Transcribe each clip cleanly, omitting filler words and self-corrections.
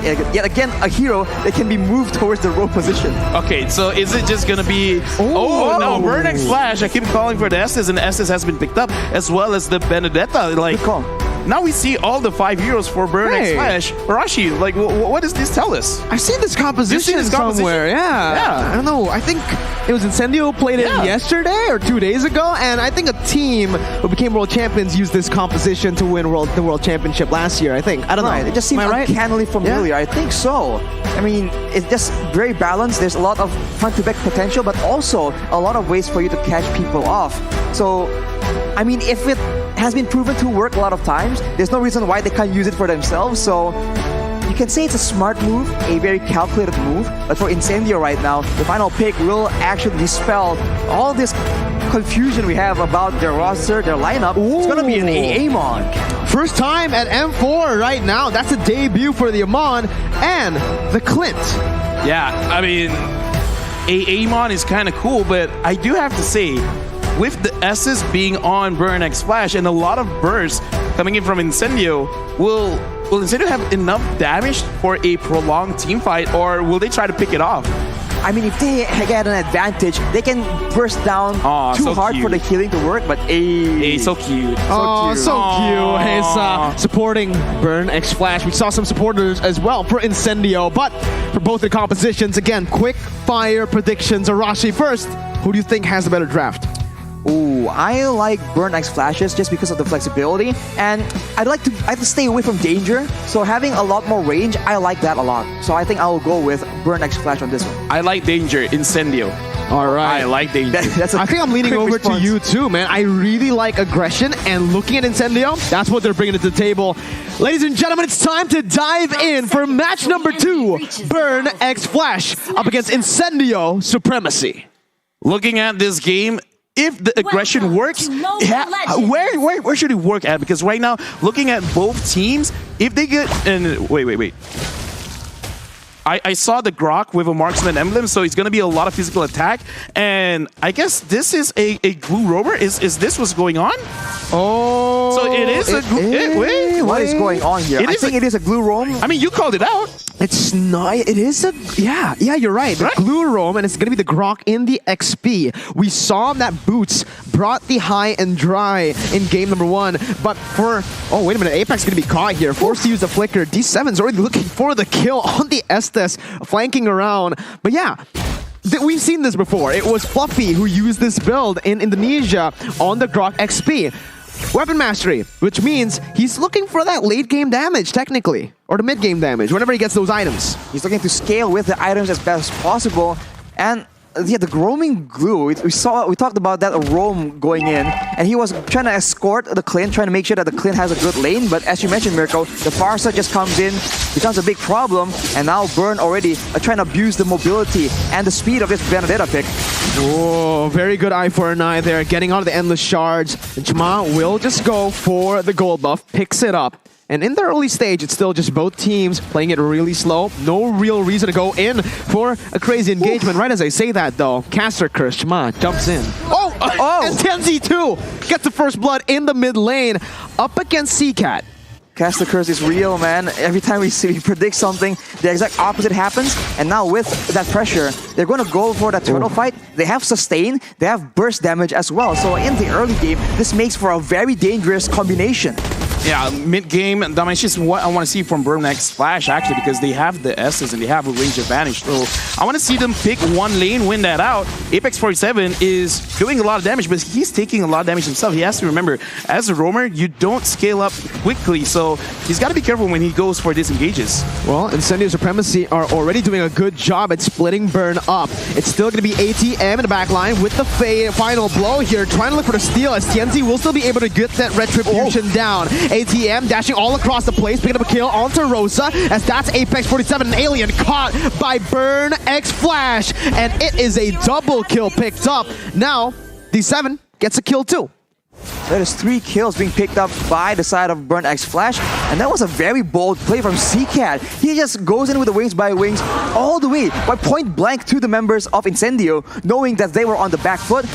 yet again a hero that can be moved towards the rogue position. Okay, so is it just gonna be... Oh, no, Burn X Flash. I keep calling for the Estes, and the Estes has been picked up, as well as the Benedetta. Like, Good call. now we see all the 5 heroes for Burn X Flash. Arashi, like, what does this tell us? I've seen this composition somewhere. Yeah. I don't know. I think it was Incendio played it yesterday or 2 days ago, and I think a team who became world champions used this composition to win the world championship last year. I think. I don't know. It just seems uncannily familiar. I think so. I mean, it's just very balanced. There's a lot of front-to-back potential, but also a lot of ways for you to catch people off. So, I mean, if it has been proven to work a lot of times, there's no reason why they can't use it for themselves. So you can say it's a smart move, a very calculated move, but for Incendio right now, the final pick will actually dispel all this confusion we have about their roster, their lineup. It's gonna be an Amon. First time at M4 right now. That's a debut for the Amon and the Clint. Yeah, I mean, Amon is kind of cool, but I do have to say, with the S's being on Burn X Flash and a lot of bursts coming in from Incendio, will Incendio have enough damage for a prolonged team fight, or will they try to pick it off? I mean, if they get an advantage, they can burst down too hard for the healing to work, but so cute. So cute. He's supporting Burn X Flash. We saw some supporters as well for Incendio, but for both the compositions, again, quick fire predictions. Arashi first, who do you think has the better draft? Ooh, I like Burn X Flashes just because of the flexibility, and I like to stay away from danger, so having a lot more range, I like that a lot. So I think I will go with Burn X Flash on this one. I like danger, Incendio. All right. I like danger. I think I'm leaning over to you too, man. I really like aggression, and looking at Incendio, that's what they're bringing to the table. Ladies and gentlemen, it's time to dive in for match number 2, Burn X Flash up against Incendio Supremacy. Looking at this game, if the aggression works, where should it work at? Because right now, looking at both teams, if they get... Wait. I saw the Grok with a marksman emblem, so it's going to be a lot of physical attack. And I guess this is a glue rover. Is this what's going on? Oh. So it is wait. What is going on here? I think it is a glue roam. I mean, you called it out. It's not. It is a... Yeah, you're right. The glue roam, and it's going to be the Grok in the XP. We saw that Boots brought the high and dry in game number 1. But for... Oh, wait a minute. Apex is going to be caught here. Forced to use the flicker. D7's already looking for the kill on the Estes, flanking around. But yeah... We've seen this before. It was Fluffy who used this build in Indonesia on the Grok XP. Weapon mastery, which means he's looking for that late game damage, technically, or the mid game damage, whenever he gets those items. He's looking to scale with the items as best as possible, and yeah, the roaming glue, we talked about that roam going in, and he was trying to escort the Clint, trying to make sure that the Clint has a good lane, but as you mentioned, Mirko, the Farsa just comes in, becomes a big problem, and now Burn already trying to abuse the mobility and the speed of this Benedetta pick. Oh, very good eye for an eye there, getting out of the endless shards. And Chima will just go for the gold buff, picks it up. And in the early stage, it's still just both teams playing it really slow. No real reason to go in for a crazy engagement. Right as I say that, though, Caster Curse, Chima jumps in. And Tenzi too gets the first blood in the mid lane up against CCAT. Caster Curse is real, man. Every time we predict something, the exact opposite happens. And now with that pressure, they're going to go for that turtle fight. They have sustain, they have burst damage as well. So in the early game, this makes for a very dangerous combination. Yeah, mid-game domination is what I want to see from Burn X Flash, actually, because they have the S's and they have a range advantage. So I want to see them pick one lane, win that out. Apex 47 is doing a lot of damage, but he's taking a lot of damage himself. He has to remember, as a roamer, you don't scale up quickly, so he's got to be careful when he goes for disengages. Well, Incendio Supremacy are already doing a good job at splitting Burn up. It's still going to be ATM in the back line with the final blow here, trying to look for the steal, as Tianzi will still be able to get that retribution down. ATM dashing all across the place, picking up a kill onto Rosa, as that's Apex 47, an alien caught by Burn X Flash, and it is a double kill picked up. Now, D7 gets a kill too. That is 3 kills being picked up by the side of Burn X Flash, and that was a very bold play from CCAT. He just goes in with the wings by wings all the way, by point blank to the members of Incendio, knowing that they were on the back foot.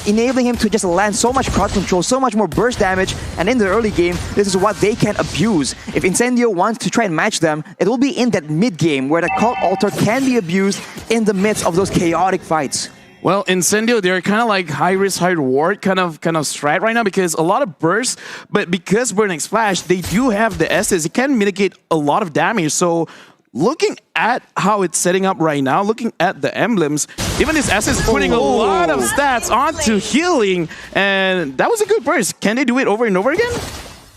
enabling him to just land so much crowd control, so much more burst damage, and in the early game, this is what they can abuse. If Incendio wants to try and match them, it will be in that mid game where the Cult Altar can be abused in the midst of those chaotic fights. Well, Incendio, they're kind of like high risk, high reward kind of strat right now because a lot of bursts, but because Burn X Flash, they do have the S's. It can mitigate a lot of damage. So looking at how it's setting up right now, looking at the emblems, even this S is putting a lot of stats onto healing, and that was a good burst. Can they do it over and over again?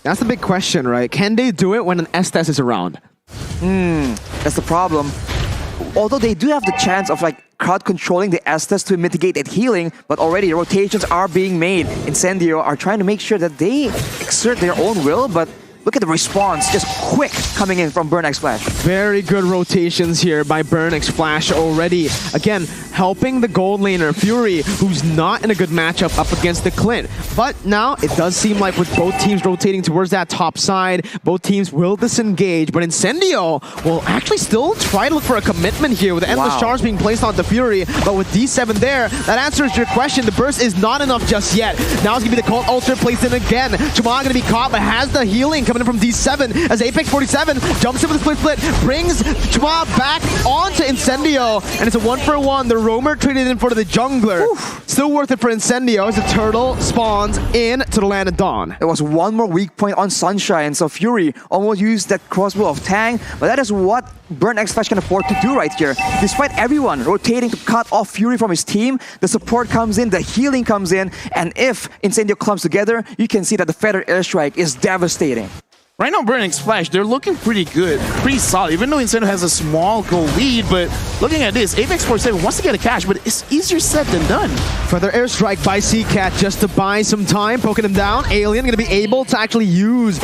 That's the big question, right? Can they do it when an Estes is around? That's the problem. Although they do have the chance of like crowd controlling the Estes to mitigate that healing, but already rotations are being made. Incendio are trying to make sure that they exert their own will, but look at the response, just quick coming in from Burn X Flash. Very good rotations here by Burn X Flash already. Again, helping the gold laner, Fury, who's not in a good matchup up against the Clint. But now, it does seem like with both teams rotating towards that top side, both teams will disengage, but Incendio will actually still try to look for a commitment here with the Endless Charge being placed onto Fury, but with D7 there, that answers your question. The burst is not enough just yet. Now it's going to be the Cult Ultra placed in again. Chama going to be caught, but has the healing coming in from D7 as Apex 47 jumps in with the split, brings Chma back onto Incendio, and it's a 1-for-1. The roamer traded in for the jungler. Still worth it for Incendio as the turtle spawns in to the land of Dawn. There was one more weak point on Sunshine, so Fury almost used that crossbow of Tang, but that is what Burn X Flash can afford to do right here. Despite everyone rotating to cut off Fury from his team, the support comes in, the healing comes in, and if Incendio clumps together, you can see that the Feather Airstrike is devastating. Right now, Burn X Flash, they're looking pretty good, pretty solid, even though Incendio has a small goal lead, but looking at this, Apex 47 wants to get a cash, but it's easier said than done. Feather Airstrike by Seacat just to buy some time, poking him down. Alien going to be able to actually use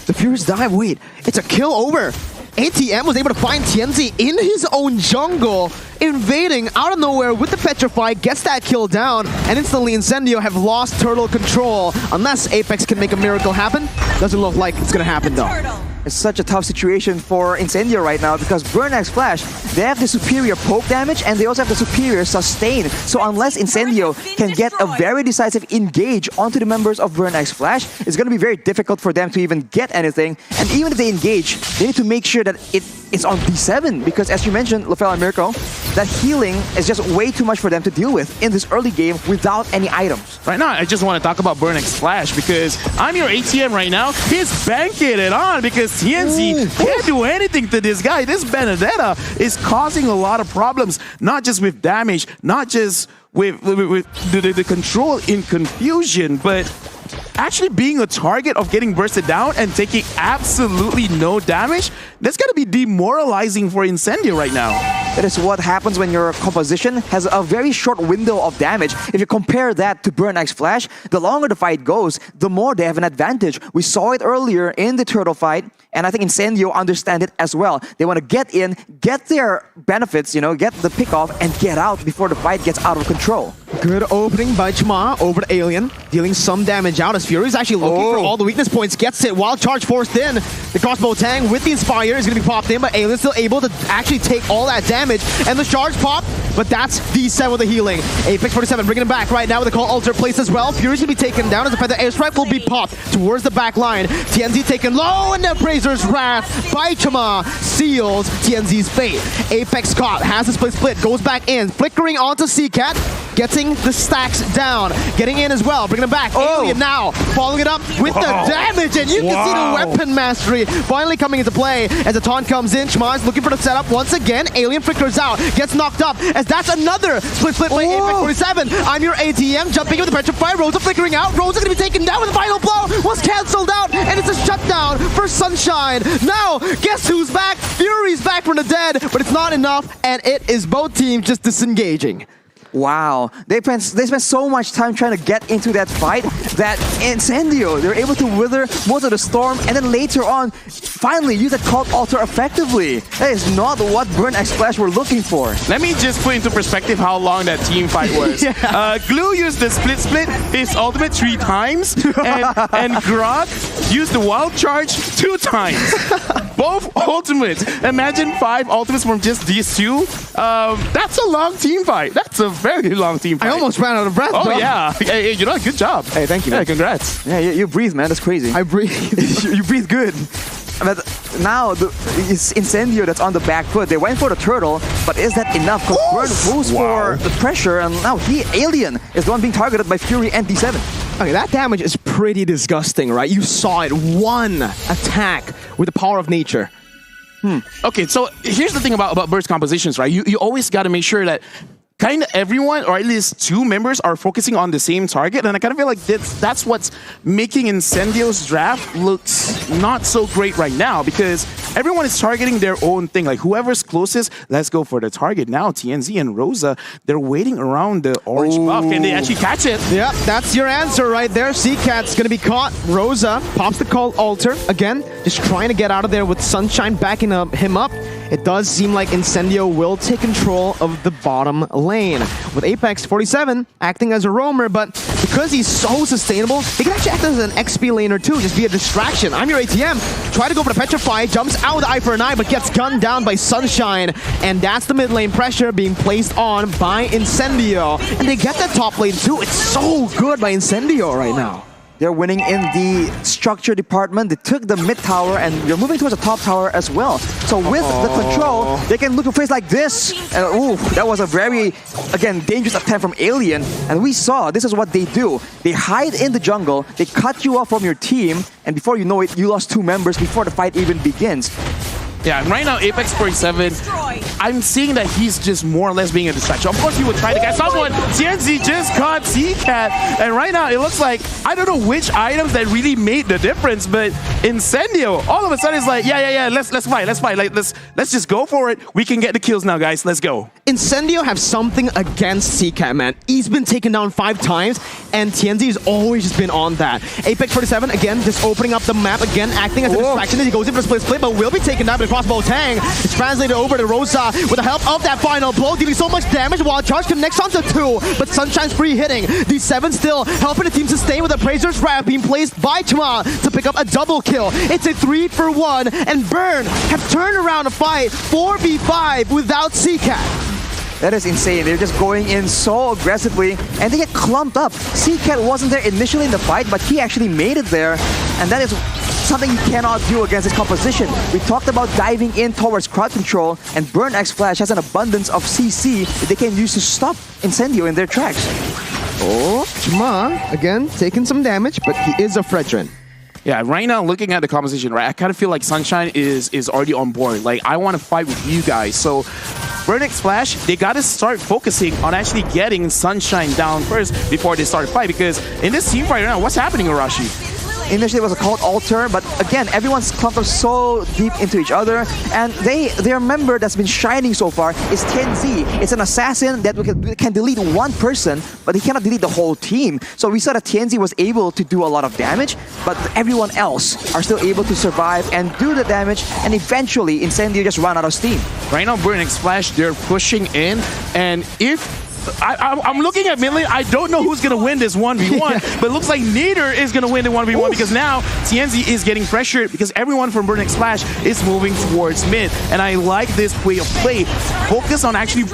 the Furious Dive. Wait, it's a kill over. ATM was able to find Tianzi in his own jungle, invading out of nowhere with the Petrify, gets that kill down, and instantly Incendio have lost turtle control. Unless Apex can make a miracle happen, doesn't look like it's gonna happen though. It's such a tough situation for Incendio right now because Burn X Flash, they have the superior poke damage and they also have the superior sustain. So unless Incendio can get a very decisive engage onto the members of Burn X Flash, it's going to be very difficult for them to even get anything. And even if they engage, they need to make sure that it's on D7 because as you mentioned, Lafel and Mirko, that healing is just way too much for them to deal with in this early game without any items. Right now, I just want to talk about Burn X Flash because I'm your ATM right now. He's banking it on because TNC can't do anything to this guy. This Benedetta is causing a lot of problems, not just with damage, not just with the control in confusion, but actually being a target of getting bursted down and taking absolutely no damage. That's going to be demoralizing for Incendio right now. That is what happens when your composition has a very short window of damage. If you compare that to Burn X Flash, the longer the fight goes, the more they have an advantage. We saw it earlier in the turtle fight, and I think Incendio understand it as well. They want to get in, get their benefits, you know, get the pick off, and get out before the fight gets out of control. Good opening by Chma over to Alien, dealing some damage out as Fury's actually looking for all the weakness points, gets it, wild charge forced in. The crossbow Tang with the Inspire is going to be popped in, but Alien's still able to actually take all that damage, and the charge pop, but that's D7 with the healing. Apex 47 bringing him back right now with the Call Alter place as well. Fury's going to be taken down as the Feather Airstrike will be popped towards the back line. TNZ taken low, and the Brazer's Wrath by Chama seals TNZ's fate. Apex caught, has the split, goes back in, flickering onto Seacat, getting the stacks down, getting in as well, bringing him back. Alien now, following it up with the damage, and you can see the weapon mastery finally coming into play as the taunt comes in. Chma is looking for the setup once again. Alien flickers out, gets knocked up, as that's another split by Apex 47. I'm your ATM, jumping in with the Petrify, Rosa flickering out. Rosa gonna be taken down with the final blow, was cancelled out, and it's a shutdown for Sunshine. Now, guess who's back? Fury's back from the dead, but it's not enough, and it is both teams just disengaging. Wow, they spent so much time trying to get into that fight that Incendio, they're able to wither most of the storm and then later on finally use a Cult Altar effectively. That is not what Burn X Flash were looking for. Let me just put into perspective how long that team fight was. Glue used the split, his ultimate 3 times, and Grog used the wild charge 2 times. both ultimates. Imagine 5 ultimates from just these two. That's a long team fight. That's a very long team fight. I almost ran out of breath. Oh, bro. yeah. Hey, you know, good job. Hey, thank you. Yeah, Man. congrats. Yeah, you breathe, man. That's crazy. I breathe. You breathe good. But now it's Incendio that's on the back foot. They went for the turtle, but is that enough? Because Burn goes for the pressure, and now Alien is the one being targeted by Fury and D7. Okay, that damage is pretty disgusting, right? You saw it. One attack with the power of nature. Okay, so here's the thing about burst compositions, right? You always got to make sure that kind of everyone, or at least 2 members, are focusing on the same target, and I kind of feel like that's what's making Incendio's draft looks not so great right now, because everyone is targeting their own thing. Like, whoever's closest, let's go for the target. Now, TNZ and Rosa, they're waiting around the orange buff. Can they actually catch it? Yeah, that's your answer right there. Seacat's gonna be caught. Rosa pops the call altar. Again, just trying to get out of there with Sunshine backing him up. It does seem like Incendio will take control of the bottom lane, with Apex 47 acting as a roamer, but because he's so sustainable, he can actually act as an XP laner too, just be a distraction. I'm your ATM, try to go for the Petrify, jumps out with the eye for an eye, but gets gunned down by Sunshine, and that's the mid lane pressure being placed on by Incendio. And they get that top lane too. It's so good by Incendio right now. They're winning in the structure department. They took the mid tower, and they're moving towards the top tower as well. So with the control, they can look to face like this. And ooh, that was a very, again, dangerous attempt from Alien. And we saw, this is what they do. They hide in the jungle, they cut you off from your team, and before you know it, you lost 2 members before the fight even begins. Yeah, right now, Apex 47, I'm seeing that he's just more or less being a distraction. Of course, he would try to get someone. TNZ just caught Seacat, and right now, it looks like, I don't know which items that really made the difference, but Incendio, all of a sudden, is like, yeah, let's fight. Like, let's just go for it. We can get the kills now, guys. Let's go. Incendio have something against Seacat, man. He's been taken down 5 times, and TNZ has always just been on that. Apex 47, again, just opening up the map again, acting as a distraction as he goes in for a split, but will be taken down by the crossbow Tang. It's translated over to Rosa with the help of that final blow, dealing so much damage while Charge connects onto 2, but Sunshine's free hitting. D7 still helping the team sustain with a Appraiser's Wrap being placed by Chuma to pick up a double kill. It's a 3-for-1, and Burn have turned around a fight 4v5 without Seacat. That is insane. They're just going in so aggressively, and they get clumped up. Seacat wasn't there initially in the fight, but he actually made it there, and that is something you cannot do against his composition. We talked about diving in towards crowd control, and Burn X Flash has an abundance of CC that they can use to stop Incendio in their tracks. Oh, Chuma, again, taking some damage, but he is a Fredrin. Yeah, right now, looking at the composition, right, I kind of feel like Sunshine is already on board. Like, I want to fight with you guys. So, Burn X Flash, they got to start focusing on actually getting Sunshine down first before they start fight. Because in this team fight right now, what's happening, Arashi? Initially it was a called altar, but again, everyone's clumped up so deep into each other, and their member that's been shining so far is TNZ. It's an assassin that can delete 1 person, but he cannot delete the whole team. So we saw that TNZ was able to do a lot of damage, but everyone else are still able to survive and do the damage, and eventually Incendio just ran out of steam. Right now, Burn X Flash, they're pushing in, and if I'm looking at Midlane. I don't know who's going to win this 1v1, but it looks like neither is going to win the 1v1 because now TNZ is getting pressured because everyone from Burn X Flash is moving towards mid. And I like this way of play. Focus on actually,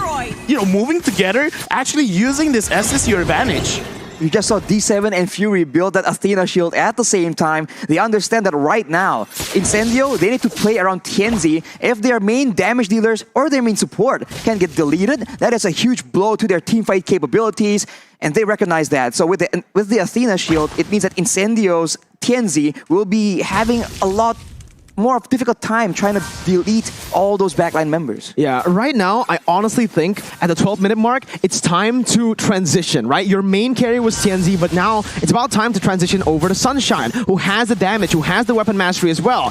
moving together, actually using this S to your advantage. You just saw D7 and Fury build that Athena shield at the same time. They understand that right now, Incendio, they need to play around TNZ. If their main damage dealers or their main support can get deleted, that is a huge blow to their teamfight capabilities, and they recognize that. So with the Athena shield, it means that Incendio's TNZ will be having a lot more of a difficult time trying to delete all those backline members. Yeah, right now, I honestly think at the 12-minute mark, it's time to transition, right? Your main carry was TNZ, but now it's about time to transition over to Sunshine, who has the damage, who has the weapon mastery as well.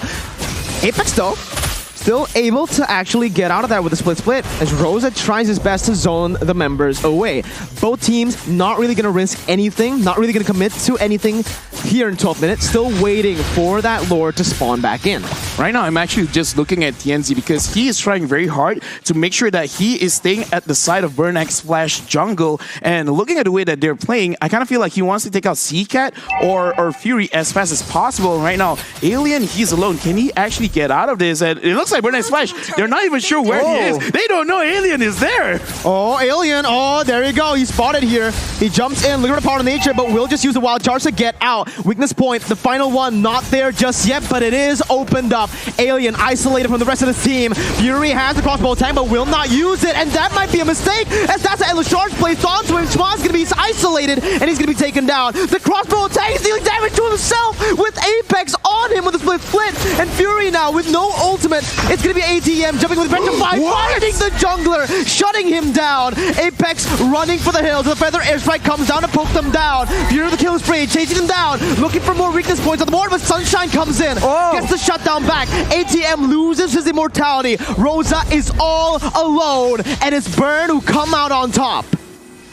Apex, though, still able to actually get out of that with a split as Rosa tries his best to zone the members away. Both teams not really going to risk anything, not really going to commit to anything here in 12 minutes, still waiting for that lore to spawn back in. Right now, I'm actually just looking at TNZ because he is trying very hard to make sure that he is staying at the side of Burn X Flash jungle. And looking at the way that they're playing, I kind of feel like he wants to take out Seacat or Fury as fast as possible. Right now, Alien, he's alone. Can he actually get out of this? And it looks like Burn X Flash, they're not even sure where he is. They don't know Alien is there. Oh, Alien. Oh, there you go. He spotted here. He jumps in, looking at the power of nature, but will just use the wild charge to get out. Weakness point, the final one, not there just yet, but it is opened up. Alien isolated from the rest of the team. Fury has the crossbow tank, but will not use it, and that might be a mistake, as that's an endless charge placed onto him. Schwan's going to be isolated, and he's going to be taken down. The crossbow tank is dealing damage to himself with Apex on him with a split, and Fury now with no ultimate. It's going to be ATM jumping with Petrify, finding the jungler, shutting him down. Apex running for the hills. The Feather Airstrike comes down to poke them down. Fury with the kill spree, chasing them down, looking for more weakness points on the board, but Sunshine comes in, gets the shutdown back. ATM loses his immortality. Rosa is all alone, and it's Burn who come out on top.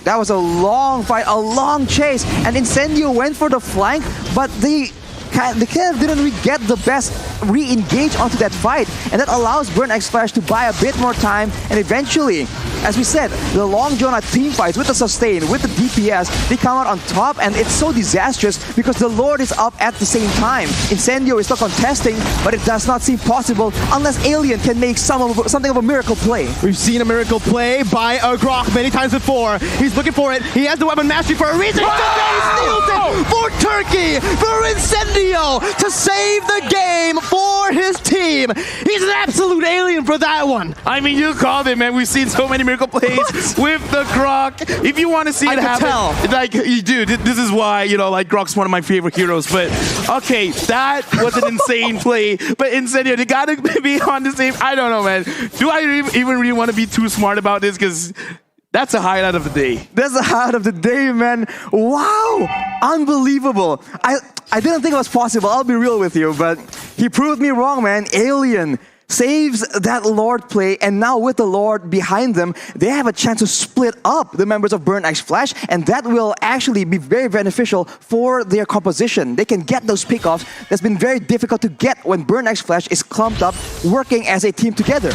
That was a long fight, a long chase, and Incendio went for the flank, but they kind of didn't really get the best re-engage onto that fight, and that allows Burn X Flash to buy a bit more time, and eventually, as we said, the Long John team fights with the sustain, with the DPS, they come out on top, and it's so disastrous because the Lord is up at the same time. Incendio is still contesting, but it does not seem possible unless Alien can make something of a miracle play. We've seen a miracle play by Grok many times before. He's looking for it. He has the weapon mastery for a reason. He steals it for Turkey, for Incendio, to save the game for his team. He's an absolute alien for that one. I mean, you called it, man. We've seen so many miracle plays with the Grok. If you want to see it happen, like you do, this is why, you know, like Grok's one of my favorite heroes. But okay, that was an insane play. But Incendio, they gotta be on the same. I don't know, man. Do I even really want to be too smart about this? Because that's a highlight of the day. That's the highlight of the day, man. Wow, unbelievable. I didn't think it was possible, I'll be real with you, but he proved me wrong, man. Alien saves that Lord play, and now with the Lord behind them, they have a chance to split up the members of Burn X Flash, and that will actually be very beneficial for their composition. They can get those pickoffs that's been very difficult to get when Burn X Flash is clumped up, working as a team together.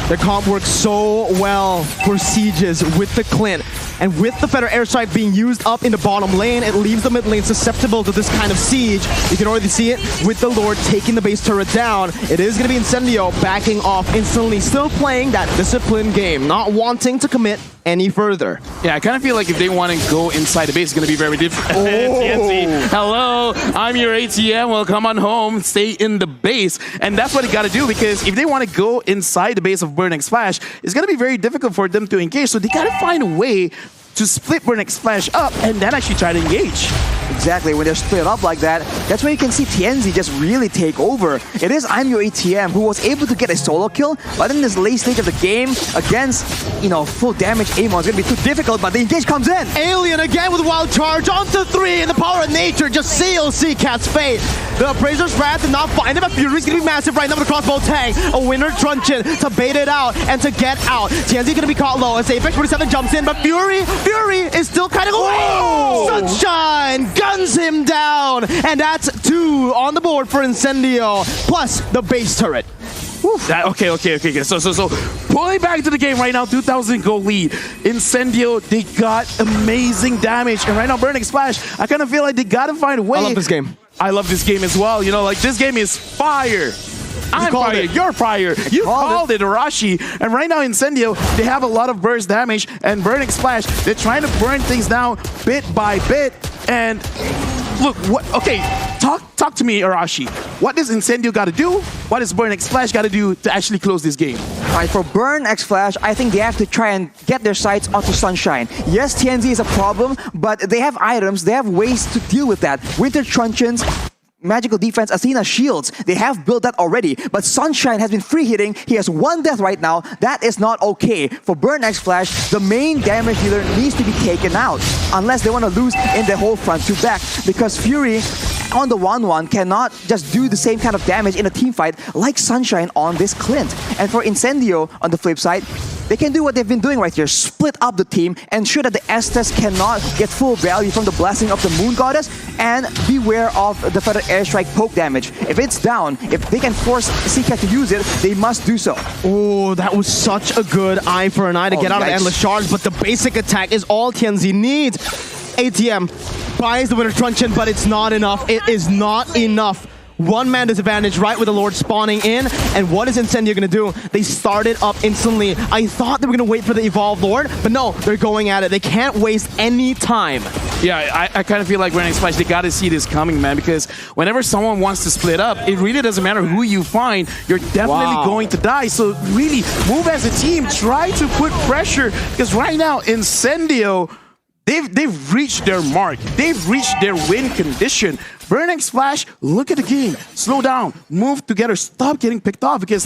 The comp works so well for sieges with the Clint. And with the Feather Airstrike being used up in the bottom lane, it leaves the mid lane susceptible to this kind of siege. You can already see it with the Lord taking the base turret down. It is going to be Incendio backing off instantly, still playing that disciplined game, not wanting to commit any further. Yeah, I kind of feel like if they want to go inside the base, it's going to be very different. TNC, hello, I'm your ATM. Well, come on home, stay in the base. And that's what they got to do, because if they want to go inside the base of Burn X Flash, it's going to be very difficult for them to engage. So they got to find a way to split Burn X Flash up and then actually try to engage. Exactly, when they're split up like that, that's when you can see TNZ just really take over. It is I'm Your ATM who was able to get a solo kill, but in this late stage of the game, against, you know, full damage Amon, it's going to be too difficult, but the engage comes in. Alien again with a wild charge onto 3, and the power of nature just seals Seacat's fate. The Appraiser's Wrath did not find him, but Fury's going to be massive right now with a crossbow tank. A winner truncheon to bait it out and to get out. TNZ going to be caught low as Apex 47 jumps in, but Fury is still kind of away. Sunshine guns him down, and that's 2 on the board for Incendio, plus the base turret. Okay. So pulling back to the game right now, 2,000 goal lead. Incendio, they got amazing damage, and right now Burn X Flash, I kind of feel like they got to find a way. I love this game. I love this game as well. You know, like this game is fire. I'm fire, you're fire. You called it, Arashi. And right now, Incendio, they have a lot of burst damage, and Burn X Flash, they're trying to burn things down bit by bit. And look, okay, talk to me, Arashi. What does Incendio got to do? What does Burn X Flash got to do to actually close this game? All right, for Burn X Flash, I think they have to try and get their sights onto Sunshine. Yes, TNZ is a problem, but they have items, they have ways to deal with that. Winter Truncheons, Magical Defense, Athena Shields, they have built that already, but Sunshine has been free hitting. He has 1 death right now. That is not okay. For Burn X Flash, the main damage dealer needs to be taken out, unless they want to lose in the whole front to back, because Fury on the 1-1 cannot just do the same kind of damage in a team fight like Sunshine on this Clint. And for Incendio, on the flip side, they can do what they've been doing right here. Split up the team, ensure that the Estes cannot get full value from the blessing of the Moon Goddess, and beware of the Feather Airstrike poke damage. If it's down, if they can force Seacat to use it, they must do so. Oh, that was such a good eye for an eye to get out of the yikes. Endless Charge, but the basic attack is all Tianzi needs. ATM buys the Winter Truncheon, but it's not enough. It is not enough. One-man disadvantage right with the Lord spawning in. And what is Incendio going to do? They started up instantly. I thought they were going to wait for the Evolved Lord, but no, they're going at it. They can't waste any time. Yeah, I kind of feel like Burning Splash, they got to see this coming, man, because whenever someone wants to split up, it really doesn't matter who you find, you're definitely going to die. So really, move as a team, try to put pressure, because right now, Incendio, they've reached their mark. They've reached their win condition. Burning Splash, look at the game. Slow down, move together, stop getting picked off, because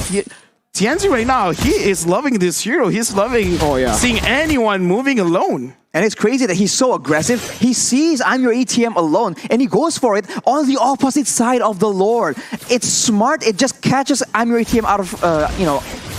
Tianzi right now, he is loving this hero. He's loving seeing anyone moving alone. And it's crazy that he's so aggressive. He sees I'm your ETM alone, and he goes for it on the opposite side of the Lord. It's smart. It just catches I'm your ETM out of,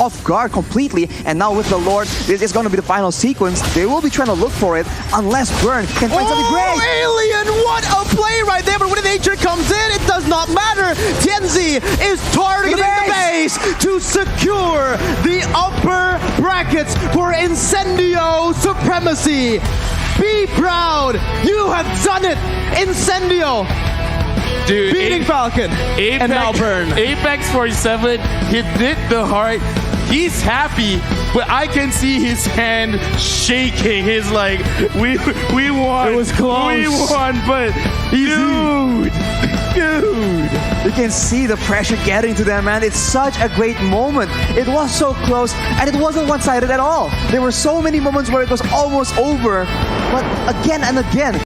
off guard completely. And now with the Lord, this is going to be the final sequence. They will be trying to look for it unless Burn can find something great. Alien! What a play right there! But when nature comes in, it does not matter. Tianzi is targeting the base to secure the upper brackets for Incendio Supremacy. Be proud! You have done it! Incendio! Dude, beating Falcon Apex, and now Burn. Apex 47, he did the heart. He's happy, but I can see his hand shaking. He's like, we won. It was close. We won, but dude. You can see the pressure getting to them, man. It's such a great moment. It was so close, and it wasn't one-sided at all. There were so many moments where it was almost over, but again and again,